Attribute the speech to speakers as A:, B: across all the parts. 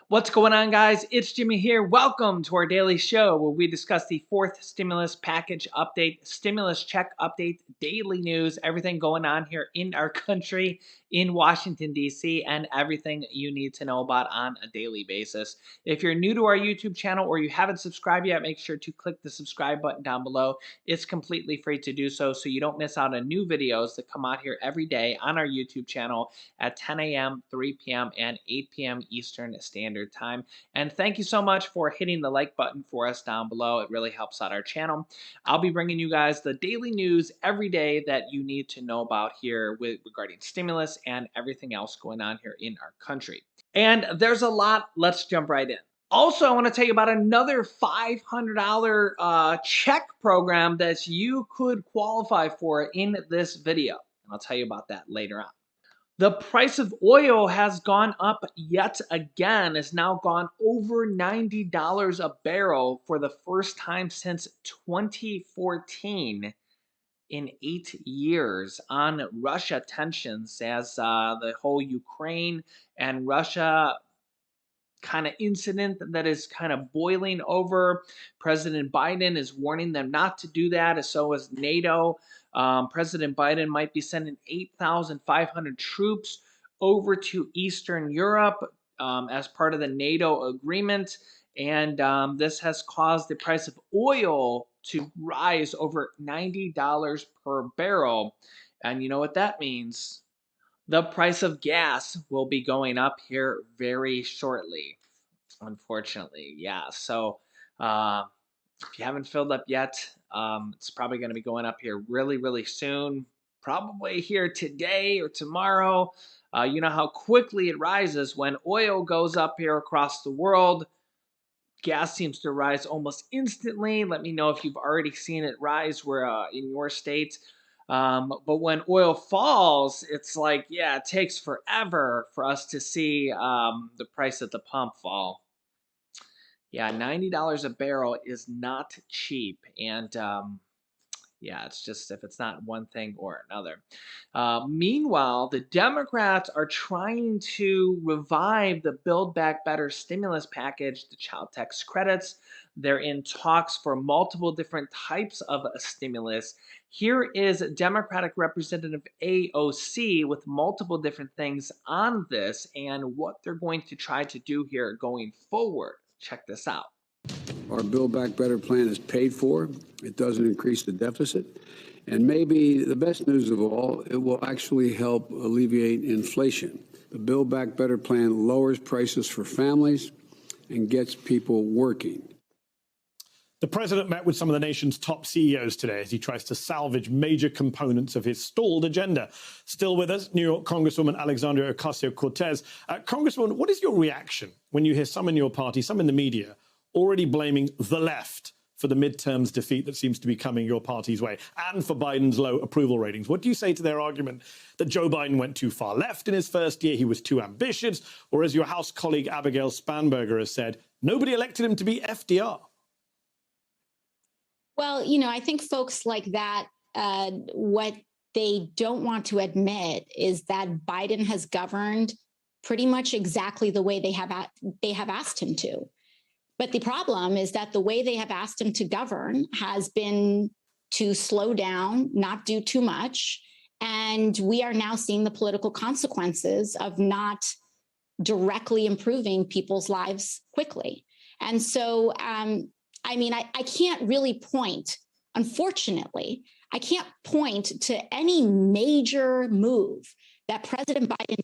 A: What's going on, guys? It's Jimmy here. Welcome to our daily show where we discuss the fourth stimulus package update, stimulus check update, daily news, everything going on here in our country, in Washington, D.C., and everything you need to know about on a daily basis. If you're new to our YouTube channel or you haven't subscribed yet, make sure to click the subscribe button down below. It's completely free to do so you don't miss out on new videos that come out here every day on our YouTube channel at 10 a.m., 3 p.m., and 8 p.m. Eastern Standard Time. And thank you so much for hitting the like button for us down below. It really helps out our channel. I'll be bringing you guys the daily news every day that you need to know about here regarding stimulus and everything else going on here in our country. And there's a lot. Let's jump right in. Also, I want to tell you about another $500 check program that you could qualify for in this video. And I'll tell you about that later on. The price of oil has gone up yet again. It's now gone over $90 a barrel for the first time since 2014 in 8 years on Russia tensions as the whole Ukraine and Russia kind of incident that is kind of boiling over. President Biden is warning them not to do that, as so is NATO. President Biden might be sending 8,500 troops over to Eastern Europe as part of the NATO agreement. And this has caused the price of oil to rise over $90 per barrel. And you know what that means? The price of gas will be going up here very shortly, unfortunately. Yeah. So if you haven't filled up yet, it's probably going to be going up here really, really soon. Probably here today or tomorrow. You know how quickly it rises when oil goes up here across the world. Gas seems to rise almost instantly. Let me know if you've already seen it rise where in your state. But when oil falls, it's like, yeah, it takes forever for us to see the price at the pump fall. Yeah, $90 a barrel is not cheap. And yeah, it's just if it's not one thing or another. Meanwhile, the Democrats are trying to revive the Build Back Better stimulus package, the child tax credits. They're in talks for multiple different types of a stimulus. Here is Democratic Representative AOC with multiple different things on this and what they're going to try to do here going forward. Check this out.
B: Our Build Back Better plan is paid for. It doesn't increase the deficit. And maybe the best news of all, it will actually help alleviate inflation. The Build Back Better plan lowers prices for families and gets people working.
C: The president met with some of the nation's top CEOs today as he tries to salvage major components of his stalled agenda. Still with us, New York Congresswoman Alexandria Ocasio-Cortez. Congresswoman, what is your reaction when you hear some in your party, some in the media, already blaming the left for the midterms defeat that seems to be coming your party's way and for Biden's low approval ratings? What do you say to their argument that Joe Biden went too far left in his first year, he was too ambitious, or as your House colleague Abigail Spanberger has said, nobody elected him to be FDR?
D: Well, I think folks like that, what they don't want to admit is that Biden has governed pretty much exactly the way they have asked him to. But the problem is that the way they have asked him to govern has been to slow down, not do too much. And we are now seeing the political consequences of not directly improving people's lives quickly. And so, I can't really point, unfortunately, I can't point to any major move that President Biden.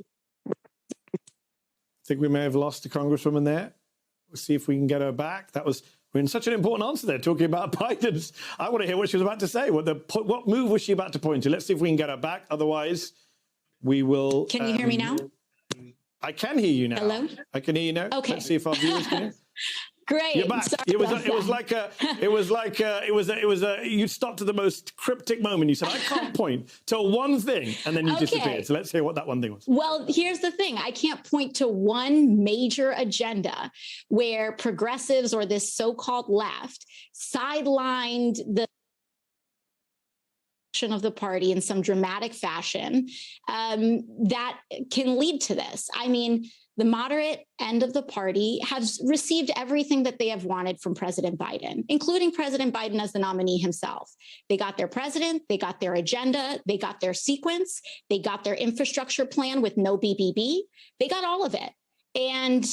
C: I think we may have lost the Congresswoman there. We'll see if we can get her back. That was such an important answer there, talking about Biden's. I want to hear what she was about to say. What move was she about to point to? Let's see if we can get her back. Otherwise, we will.
D: Can you hear me now?
C: I can hear you now.
D: Hello?
C: I can hear you now.
D: Okay.
C: Let's see if our viewers can hear.
D: Great.
C: You're back. You stopped at the most cryptic moment. You said, I can't point to one thing, and then you disappeared. So let's hear what that one thing was.
D: Well, here's the thing. I can't point to one major agenda where progressives or this so-called left sidelined the of the party in some dramatic fashion that can lead to this. the moderate end of the party has received everything that they have wanted from President Biden, including President Biden as the nominee himself. They got their president, they got their agenda, they got their sequence, they got their infrastructure plan with no BBB. They got all of it. And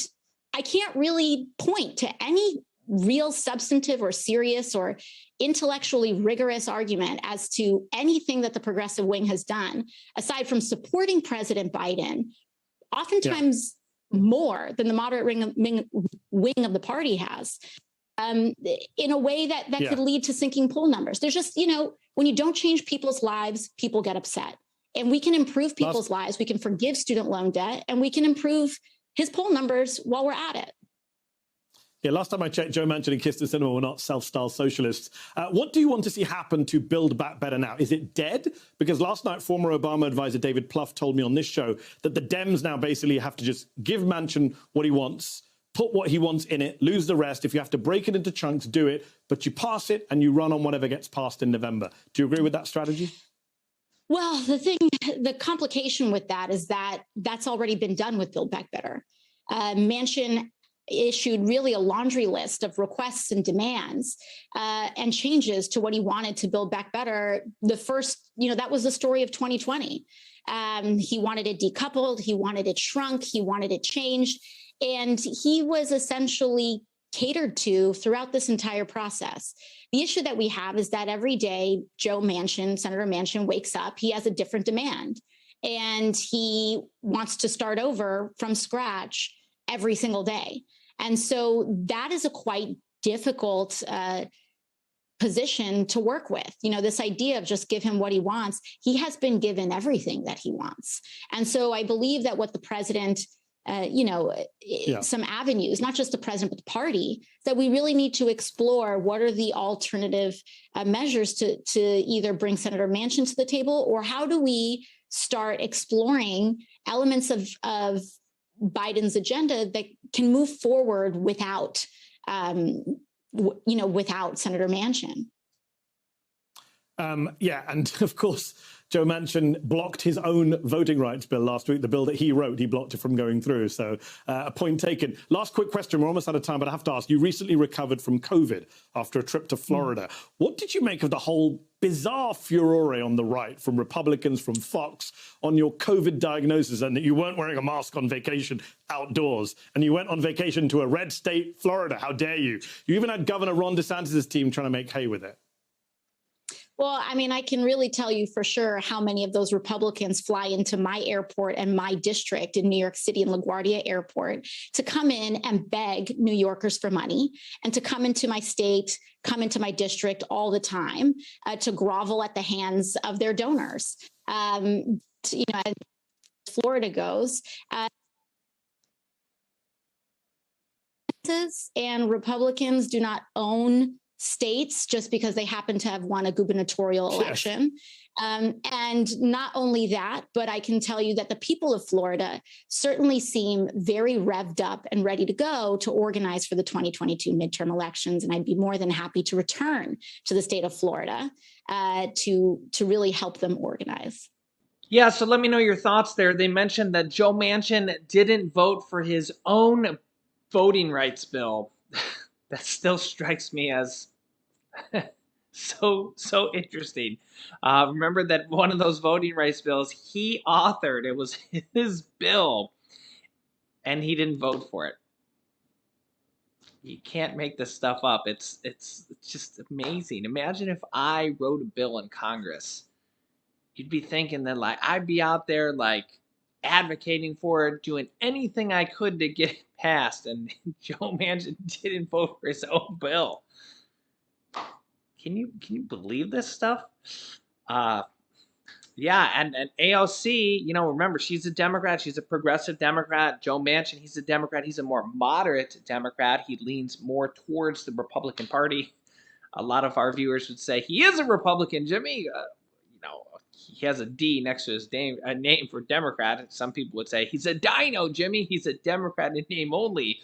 D: I can't really point to any real substantive or serious or intellectually rigorous argument as to anything that the progressive wing has done, aside from supporting President Biden, oftentimes more than the moderate wing of the party has, in a way that could lead to sinking poll numbers. There's just, when you don't change people's lives, people get upset. And we can improve people's lives. We can forgive student loan debt, and we can improve his poll numbers while we're at it.
C: Yeah, last time I checked, Joe Manchin and Kyrsten Sinema were not self-styled socialists. What do you want to see happen to Build Back Better now? Is it dead? Because last night, former Obama advisor David Plouffe told me on this show that the Dems now basically have to just give Manchin what he wants, put what he wants in it, lose the rest. If you have to break it into chunks, do it. But you pass it and you run on whatever gets passed in November. Do you agree with that strategy?
D: Well, the complication with that is that that's already been done with Build Back Better. Manchin issued really a laundry list of requests and demands and changes to what he wanted to Build Back Better. The first, that was the story of 2020. He wanted it decoupled. He wanted it shrunk. He wanted it changed. And he was essentially catered to throughout this entire process. The issue that we have is that every day, Senator Manchin wakes up, he has a different demand. And he wants to start over from scratch every single day. And so that is a quite difficult position to work with. This idea of just give him what he wants. He has been given everything that he wants. And so I believe that what the president, some avenues, not just the president, but the party, that we really need to explore what are the alternative measures to either bring Senator Manchin to the table, or how do we start exploring elements of Biden's agenda that can move forward without, without Senator Manchin.
C: And of course, Joe Manchin blocked his own voting rights bill last week. The bill that he wrote, he blocked it from going through. So a point taken. Last quick question. We're almost out of time, but I have to ask. You recently recovered from COVID after a trip to Florida. What did you make of the whole bizarre furore on the right from Republicans, from Fox, on your COVID diagnosis, and that you weren't wearing a mask on vacation outdoors, and you went on vacation to a red state, Florida? How dare you? You even had Governor Ron DeSantis' team trying to make hay with it.
D: Well, I can really tell you for sure how many of those Republicans fly into my airport and my district in New York City and LaGuardia Airport to come in and beg New Yorkers for money, and to come into my state, come into my district all the time, to grovel at the hands of their donors. As Florida goes, and Republicans do not own states just because they happen to have won a gubernatorial election. And not only that, but I can tell you that the people of Florida certainly seem very revved up and ready to go to organize for the 2022 midterm elections. And I'd be more than happy to return to the state of Florida to really help them organize.
A: Yeah, so let me know your thoughts there. They mentioned that Joe Manchin didn't vote for his own voting rights bill. That still strikes me as so interesting. Remember that one of those voting rights bills he authored, it was his bill, and he didn't vote for it. You can't make this stuff up. It's just amazing. Imagine if I wrote a bill in Congress. You'd be thinking that I'd be out there advocating for it, doing anything I could to get it passed, and Joe Manchin didn't vote for his own bill. Can you believe this stuff? Yeah, and AOC, remember, she's a Democrat. She's a progressive Democrat. Joe Manchin, he's a Democrat. He's a more moderate Democrat. He leans more towards the Republican Party. A lot of our viewers would say he is a Republican, Jimmy. He has a D next to his name, a name for Democrat. Some people would say he's a dino, Jimmy. He's a Democrat in name only.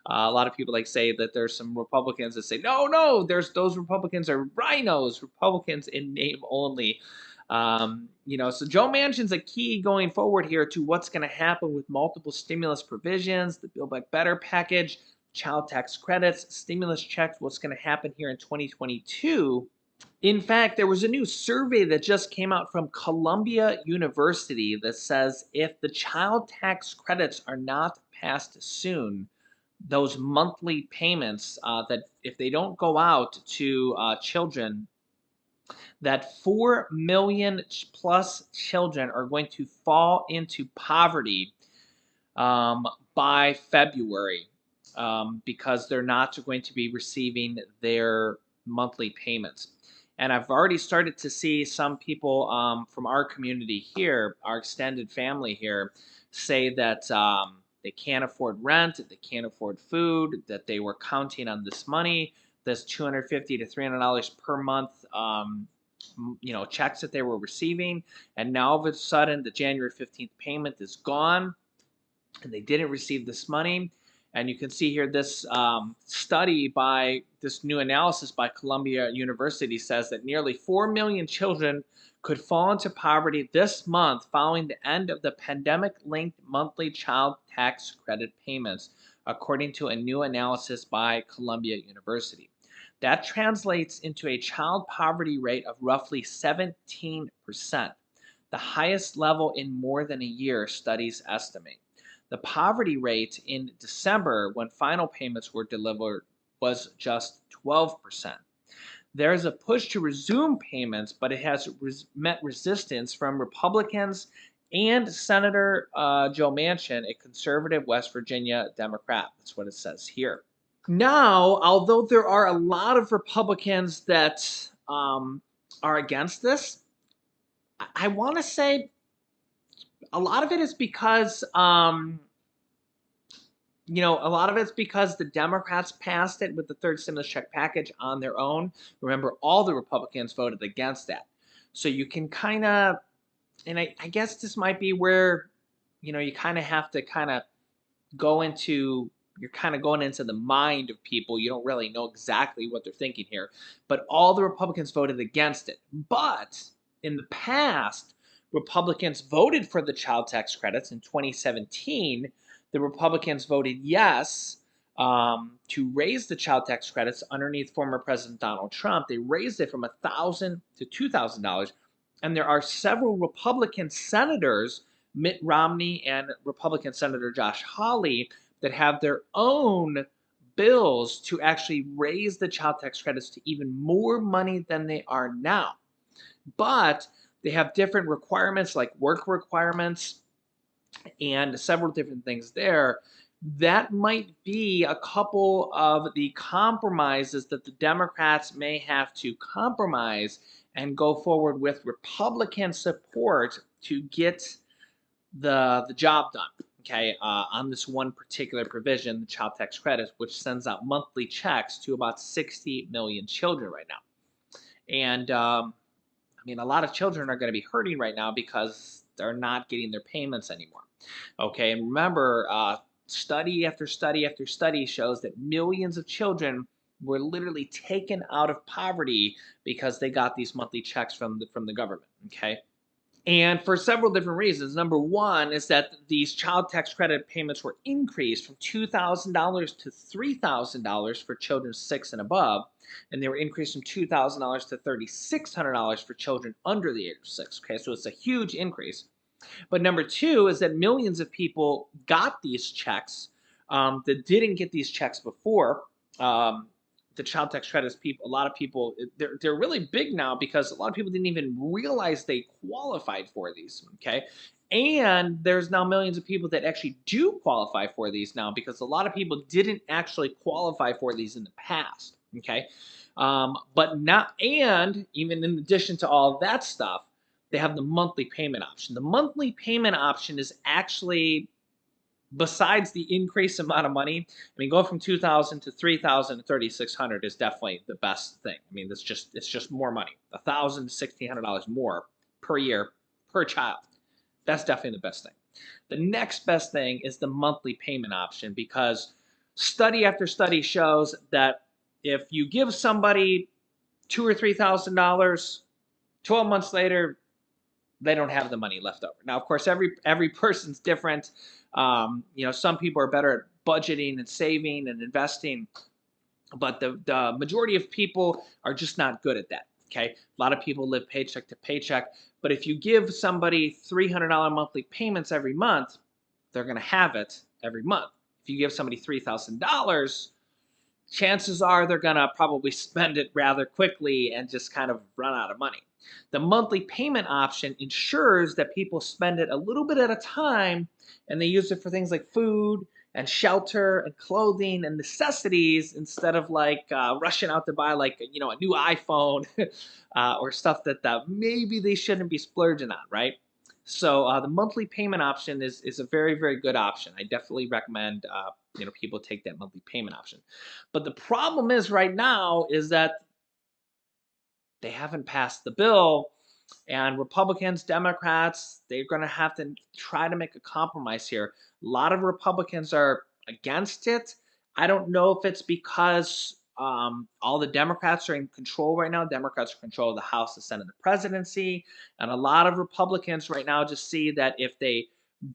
A: A lot of people say that there's some Republicans that say, no, those Republicans are rhinos, Republicans in name only. So Joe Manchin's a key going forward here to what's going to happen with multiple stimulus provisions, the Build Back Better package, child tax credits, stimulus checks, what's going to happen here in 2022. In fact, there was a new survey that just came out from Columbia University that says if the child tax credits are not passed soon, those monthly payments that if they don't go out to children, that 4 million plus children are going to fall into poverty um, by February because they're not going to be receiving their monthly payments. And I've already started to see some people from our community here, our extended family here, say that they can't afford rent, they can't afford food, that they were counting on this money, this $250 to $300 per month, checks that they were receiving, and now all of a sudden the January 15th payment is gone and they didn't receive this money. And you can see here this study by this new analysis by Columbia University says that nearly 4 million children could fall into poverty this month following the end of the pandemic-linked monthly child tax credit payments, according to a new analysis by Columbia University. That translates into a child poverty rate of roughly 17%, the highest level in more than a year, studies estimate. The poverty rate in December, when final payments were delivered, was just 12%. There is a push to resume payments, but it has met resistance from Republicans and Senator Joe Manchin, a conservative West Virginia Democrat. That's what it says here. Now, although there are a lot of Republicans that are against this, I want to say a lot of it is because a lot of it's because the Democrats passed it with the third stimulus check package on their own. Remember, all the Republicans voted against that. So you can kind of, and I guess this might be where, you kind of have to kind of you're kind of going into the mind of people. You don't really know exactly what they're thinking here. But all the Republicans voted against it. But in the past, Republicans voted for the child tax credits in 2017. The Republicans voted yes to raise the child tax credits underneath former President Donald Trump. They raised it from $1,000 to $2,000. And there are several Republican senators, Mitt Romney and Republican Senator Josh Hawley, that have their own bills to actually raise the child tax credits to even more money than they are now. But they have different requirements like work requirements and several different things there. That might be a couple of the compromises that the Democrats may have to compromise and go forward with Republican support to get the job done. Okay, on this one particular provision, the child tax credit, which sends out monthly checks to about 60 million children right now. And a lot of children are going to be hurting right now because they're not getting their payments anymore. Okay, and remember, study after study after study shows that millions of children were literally taken out of poverty because they got these monthly checks from the government. Okay. And for several different reasons. Number one is that these child tax credit payments were increased from $2,000 to $3,000 for children 6 and above, and they were increased from $2,000 to $3,600 for children under the age of 6. Okay, so it's a huge increase. But number two is that millions of people got these checks that didn't get these checks before. The child tax credits, a lot of people, they're really big now because a lot of people didn't even realize they qualified for these. Okay, and there's now millions of people that actually do qualify for these now because a lot of people didn't actually qualify for these in the past. Okay, but not, and even in addition to all that stuff, they have the monthly payment option. The monthly payment option is actually, besides the increased amount of money, going from 2,000 to 3,000 to 3,600 is definitely the best thing. It's just more money, $1,000 to $1,600 more per year per child. That's definitely the best thing. The next best thing is the monthly payment option because study after study shows that if you give somebody $2,000 or $3,000, 12 months later, they don't have the money left over. Now, of course, every person's different. Some people are better at budgeting and saving and investing, but the majority of people are just not good at that. Okay, a lot of people live paycheck to paycheck, but if you give somebody $300 monthly payments every month, they're going to have it every month. If you give somebody $3,000, chances are they're going to probably spend it rather quickly and just kind of run out of money. The monthly payment option ensures that people spend it a little bit at a time, and they use it for things like food and shelter and clothing and necessities, instead of like rushing out to buy like a new iPhone or stuff that maybe they shouldn't be splurging on, right? So the monthly payment option is a very, very good option. I definitely recommend people take that monthly payment option. But the problem is right now is that they haven't passed the bill, and Republicans, Democrats, they're going to have to try to make a compromise here. A lot of Republicans are against it. I don't know if it's because all the Democrats are in control right now. Democrats control the House, the Senate, the presidency. And a lot of Republicans right now just see that if they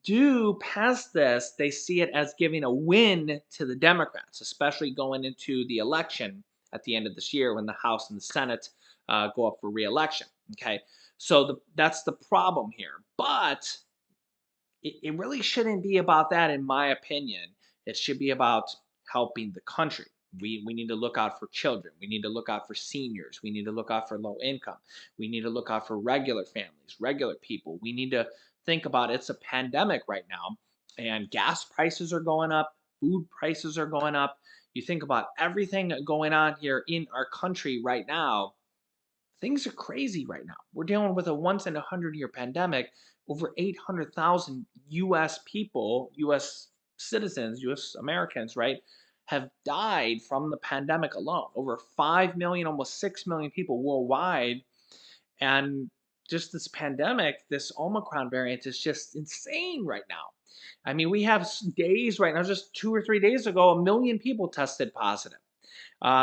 A: do pass this, they see it as giving a win to the Democrats, especially going into the election at the end of this year when the House and the Senate go up for re-election. Okay, so that's the problem here. But it really shouldn't be about that, in my opinion. It should be about helping the country. We need to look out for children. We need to look out for seniors. We need to look out for low income. We need to look out for regular families, regular people. We need to think about it's a pandemic right now, and gas prices are going up, food prices are going up. You think about everything going on here in our country right now. Things are crazy right now. We're dealing with a once in a 100-year pandemic. Over 800,000 US people, US citizens, US Americans, right, have died from the pandemic alone. Over 5 million, almost 6 million people worldwide. And just this pandemic, this Omicron variant is just insane right now. I mean, we have days right now, just 2 or 3 days ago, 1 million people tested positive.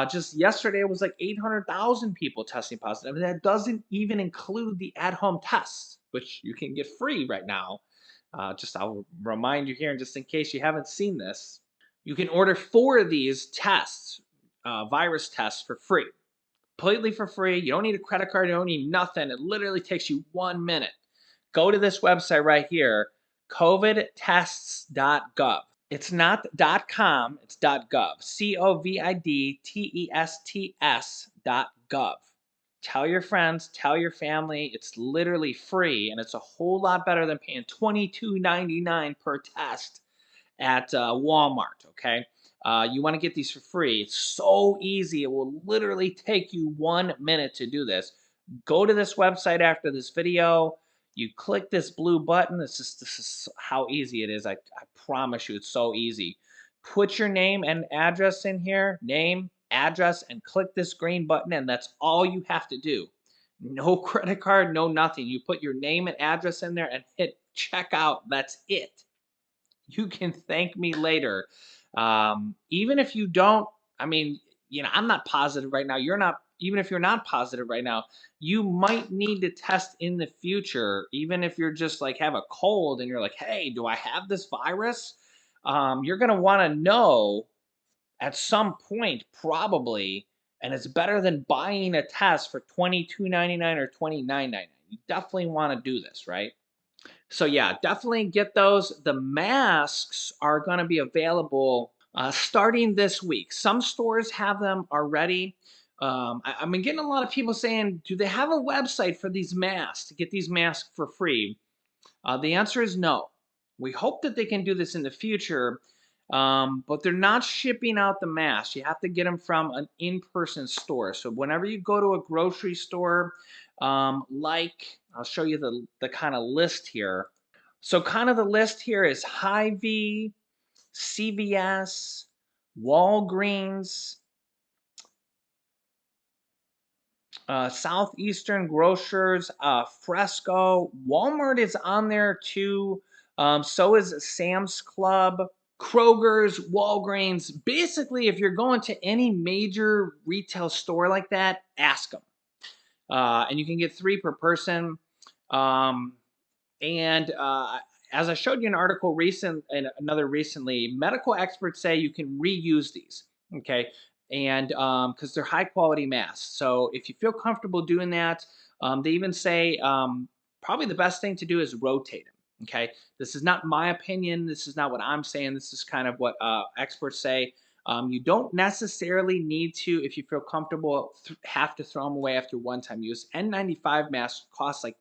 A: Just yesterday, it was like 800,000 people testing positive. And that doesn't even include the at home tests, which you can get free right now. I'll remind you here, just in case you haven't seen this, you can order 4 of these tests, virus tests, for free, completely for free. You don't need a credit card, you don't need nothing. It literally takes you 1 minute. Go to this website right here, covidtests.gov. It's not .com, it's .gov. covidtests.gov. Tell your friends, tell your family. It's literally free, and it's a whole lot better than paying $22.99 per test at Walmart, okay? You want to get these for free. It's so easy. It will literally take you 1 minute to do this. Go to this website after this video. You click this blue button. This is how easy it is. I promise you, it's so easy. Put your name and address in here, name, address, and click this green button, and that's all you have to do. No credit card, no nothing. You put your name and address in there and hit checkout. That's it. You can thank me later. Even if you don't, I mean, I'm not positive right now. You're not, even if you're not positive right now, you might need to test in the future. Even if you're just like have a cold and you're like, hey, do I have this virus? You're going to want to know at some point, probably. And it's better than buying a test for $22.99 or $29.99. You definitely want to do this, right? So yeah, definitely get those. The masks are going to be available starting this week. Some stores have them already. I've been getting a lot of people saying, do they have a website for these masks to get these masks for free? The answer is no. We hope that they can do this in the future, but they're not shipping out the masks. You have to get them from an in-person store. So whenever you go to a grocery store, I'll show you the kind of list here. So kind of the list here is Hy-Vee, CVS, Walgreens, Southeastern Grocers, Fresco. Walmart is on there too. So is Sam's Club, Kroger's, Walgreens. Basically, if you're going to any major retail store like that, ask them. And you can get 3 per person. And as I showed you an article and another recently, medical experts say you can reuse these. Okay, and because they're high quality masks, so if you feel comfortable doing that, they even say probably the best thing to do is rotate them. Okay, this is not my opinion. This is not what I'm saying. This is kind of what experts say. You don't necessarily need to, if you feel comfortable, have to throw them away after one time use. N95 masks cost like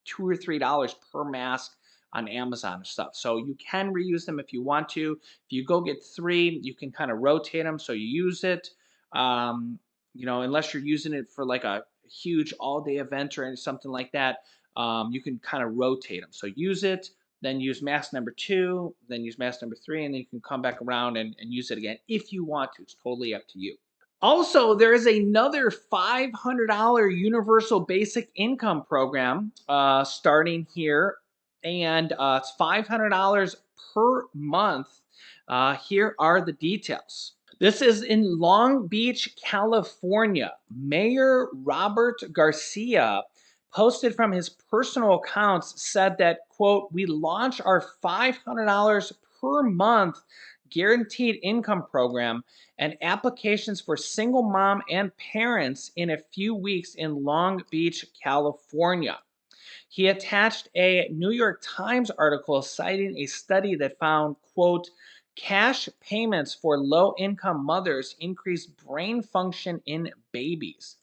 A: $2 or $3 per mask on Amazon and stuff. So you can reuse them if you want to. If you go get three, you can kind of rotate them so you use it. Um, unless you're using it for like a huge all-day event or something like that, you can kind of rotate them. So use it, then use mask number two, then use mask number three, and then you can come back around and use it again if you want to. It's totally up to you. Also, there is another $500 universal basic income program starting here, and it's $500 per month. Here are the details. This is in Long Beach, California. Mayor Robert Garcia posted from his personal accounts said that, quote, we launch our $500 per month guaranteed income program and applications for single mom and parents in a few weeks in Long Beach, California. He attached a New York Times article citing a study that found, quote, cash payments for low income mothers increase brain function in babies.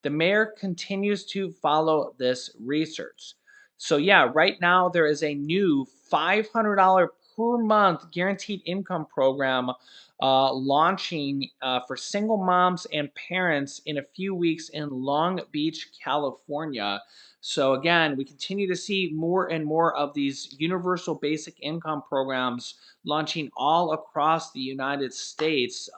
A: The mayor continues to follow this research. So, yeah, right now there is a new $500 per month guaranteed income program launching for single moms and parents in a few weeks in Long Beach, California. So, again, we continue to see more and more of these universal basic income programs launching all across the United States.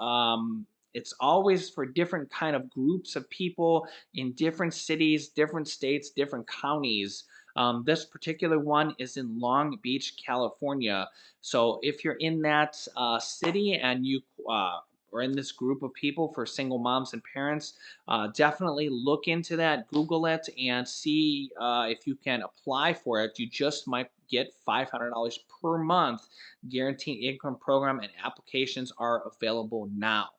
A: It's always for different kind of groups of people in different cities, different states, different counties. This particular one is in Long Beach, California. So if you're in that city and you are in this group of people for single moms and parents, definitely look into that, Google it, and see if you can apply for it. You just might get $500 per month guaranteed income program, and applications are available now.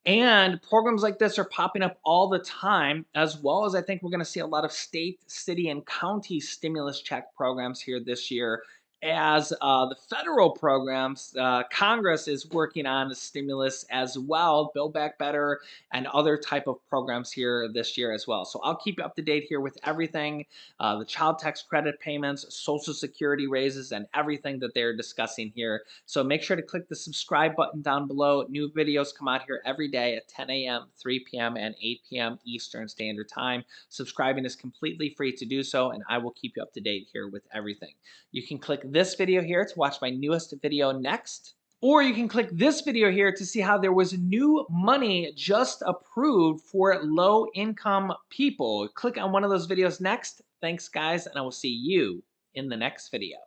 A: And programs like this are popping up all the time, as well as I think we're going to see a lot of state, city, and county stimulus check programs here this year. As the federal programs, Congress is working on a stimulus as well, Build Back Better, and other type of programs here this year as well. So I'll keep you up to date here with everything, the child tax credit payments, Social Security raises, and everything that they're discussing here. So make sure to click the subscribe button down below. New videos come out here every day at 10 a.m., 3 p.m., and 8 p.m. Eastern Standard Time. Subscribing is completely free to do so, and I will keep you up to date here with everything. You can click this video here to watch my newest video next. Or you can click this video here to see how there was new money just approved for low income people. Click on one of those videos next. Thanks, guys, and I will see you in the next video.